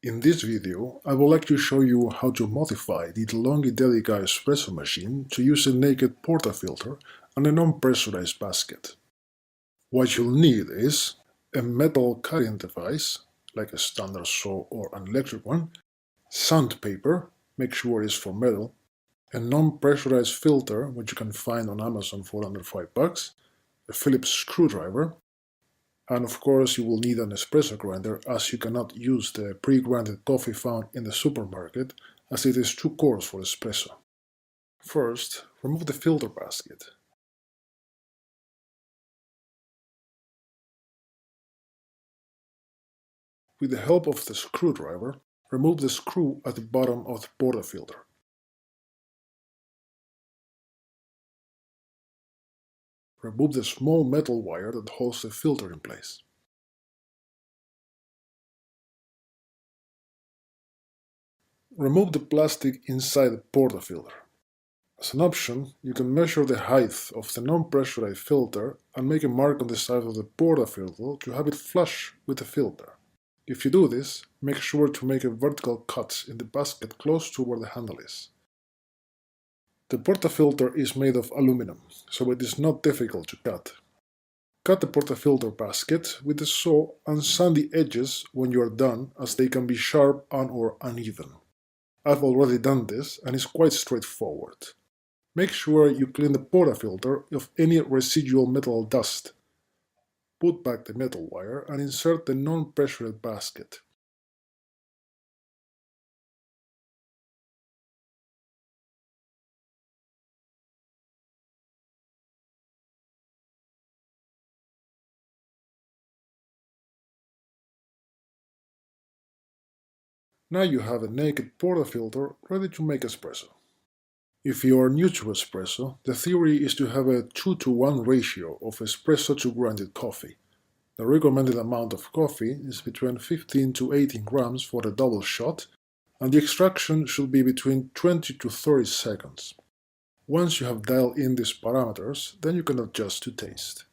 In this video, I would like to show you how to modify the DeLonghi Dedica Espresso machine to use a naked portafilter and a non-pressurized basket. What you'll need is a metal cutting device, like a standard saw or an electric one, sandpaper, make sure it's for metal, a non-pressurized filter, which you can find on Amazon for under $5, a Phillips screwdriver, and of course you will need an espresso grinder, as you cannot use the pre-grinded coffee found in the supermarket, as it is too coarse for espresso. First, remove the filter basket. With the help of the screwdriver, remove the screw at the bottom of the portafilter. Remove the small metal wire that holds the filter in place. Remove the plastic inside the portafilter. As an option, you can measure the height of the non-pressurized filter and make a mark on the side of the portafilter to have it flush with the filter. If you do this, make sure to make a vertical cut in the basket close to where the handle is. The portafilter is made of aluminum, so it is not difficult to cut. Cut the portafilter basket with the saw and sand the edges when you are done, as they can be sharp and/or uneven. I've already done this and it's quite straightforward. Make sure you clean the portafilter of any residual metal dust. Put back the metal wire and insert the non-pressurized basket. Now you have a naked portafilter ready to make espresso. If you are new to espresso, the theory is to have a 2-to-1 ratio of espresso to grinded coffee. The recommended amount of coffee is between 15 to 18 grams for the double shot, and the extraction should be between 20 to 30 seconds. Once you have dialed in these parameters, then you can adjust to taste.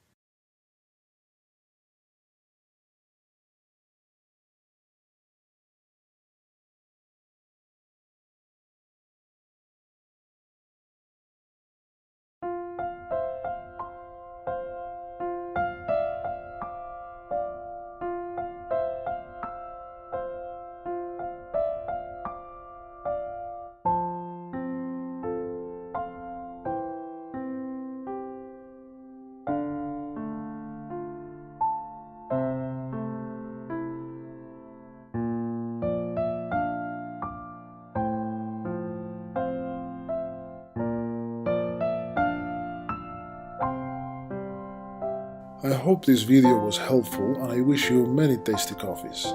I hope this video was helpful and I wish you many tasty coffees.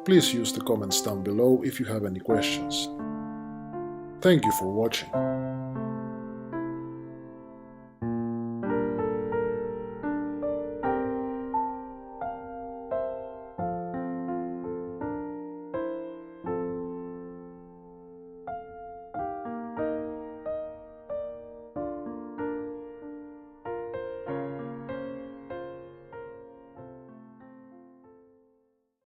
Please use the comments down below if you have any questions. Thank you for watching.